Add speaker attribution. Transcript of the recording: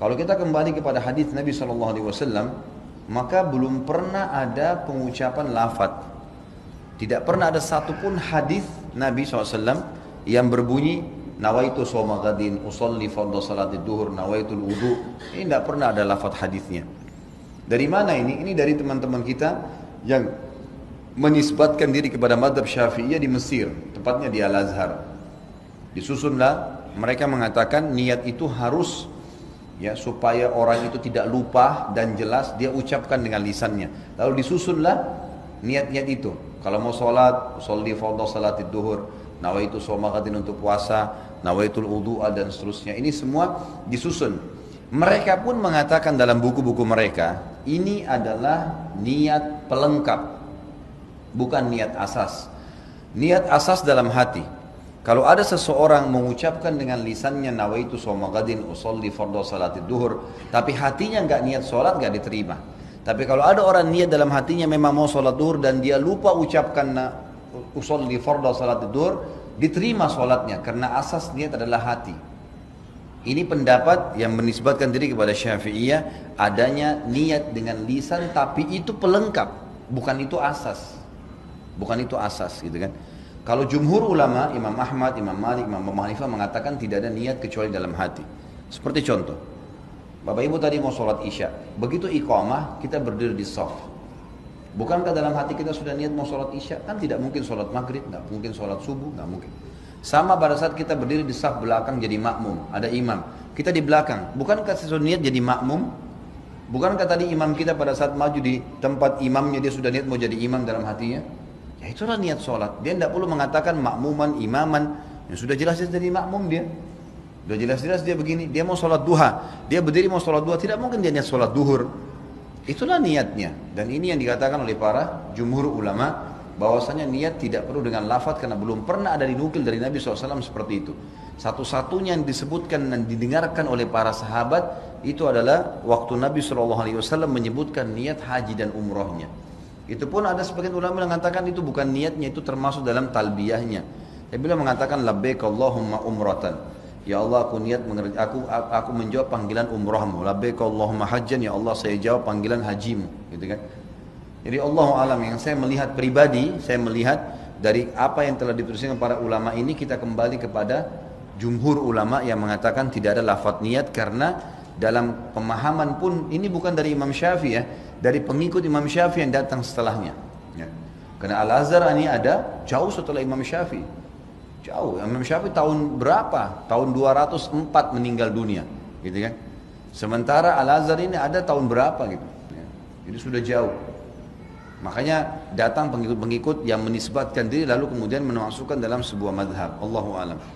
Speaker 1: Kalau kita kembali kepada hadis Nabi SAW, maka belum pernah ada pengucapan lafaz. Tidak pernah ada satupun hadis Nabi SAW yang berbunyi nawaitu shoma ghadin, usolli fardhu salatid duhur, nawaitul wudu. Ini tidak pernah ada lafaz hadisnya. Dari mana ini? Ini dari teman-teman kita yang menisbatkan diri kepada mazhab Syafi'iyah di Mesir, tepatnya di Al-Azhar. Disusunlah, mereka mengatakan niat itu harus ya supaya orang itu tidak lupa dan jelas dia ucapkan dengan lisannya. Lalu disusunlah niat-niat itu. Kalau mau sholat, sholli fardhu salatid duhur, nawaitu shoma ghadin untuk puasa, nawaitul wudu'a dan seterusnya. Ini semua disusun. Mereka pun mengatakan dalam buku-buku mereka, ini adalah niat pelengkap, bukan niat asas. Niat asas dalam hati. Kalau ada seseorang mengucapkan dengan lisannya nawaitu shoma ghadin usolli fardhu salatid duhur, tapi hatinya enggak niat sholat, enggak diterima. Tapi kalau ada orang niat dalam hatinya memang mau sholat duhur dan dia lupa ucapkan usolli fardhu salatid duhur, diterima sholatnya karena asas niat adalah hati. Ini pendapat yang menisbatkan diri kepada Syafi'iyah, adanya niat dengan lisan tapi itu pelengkap, bukan itu asas. Bukan itu asas gitu kan. Kalau jumhur ulama, Imam Ahmad, Imam Malik, Imam Abu Hanifah mengatakan tidak ada niat kecuali dalam hati. Seperti contoh, Bapak Ibu tadi mau sholat isya, begitu iqamah kita berdiri di shaf. Bukankah dalam hati kita sudah niat mau sholat isya? Kan tidak mungkin sholat maghrib, nggak mungkin sholat subuh, nggak mungkin. Sama pada saat kita berdiri di shaf belakang jadi makmum, ada imam, kita di belakang, bukankah sesuatu niat jadi makmum? Bukankah tadi imam kita pada saat maju di tempat imamnya dia sudah niat mau jadi imam dalam hatinya? Ya itulah niat sholat. Dia tidak perlu mengatakan makmuman, imaman. Yang sudah jelas jadi makmum dia. Sudah jelas-jelas dia begini. Dia mau sholat duha. Dia berdiri mau sholat duha. Tidak mungkin dia niat sholat duhur. Itulah niatnya. Dan ini yang dikatakan oleh para jumhur ulama. Bahwasanya niat tidak perlu dengan lafaz. Karena belum pernah ada dinukil dari Nabi SAW seperti itu. Satu-satunya yang disebutkan dan didengarkan oleh para sahabat. Itu adalah waktu Nabi SAW menyebutkan niat haji dan umrohnya. Itu pun ada sebagian ulama yang mengatakan itu bukan niatnya, itu termasuk dalam talbiyahnya. Dia bilang mengatakan labbaik Allahumma umratan. Ya Allah aku niat aku menjawab panggilan umrahmu. Labbaik Allahumma hajjan, ya Allah saya jawab panggilan hajimu, gitu kan. Jadi Allahu alam, yang saya melihat pribadi, saya melihat dari apa yang telah dituliskan para ulama ini, kita kembali kepada jumhur ulama yang mengatakan tidak ada lafaz niat karena dalam pemahaman pun ini bukan dari Imam Syafi'i ya, dari pengikut Imam Syafi'i yang datang setelahnya ya. Karena Al-Azhar ini ada jauh setelah Imam Syafi'i, jauh. Imam Syafi'i tahun berapa? Tahun 204 meninggal dunia gitu kan. Sementara Al-Azhar ini ada tahun berapa gitu ya. Jadi sudah jauh. Makanya datang pengikut-pengikut yang menisbatkan diri lalu kemudian memasukkan dalam sebuah madhab. Allahu alam.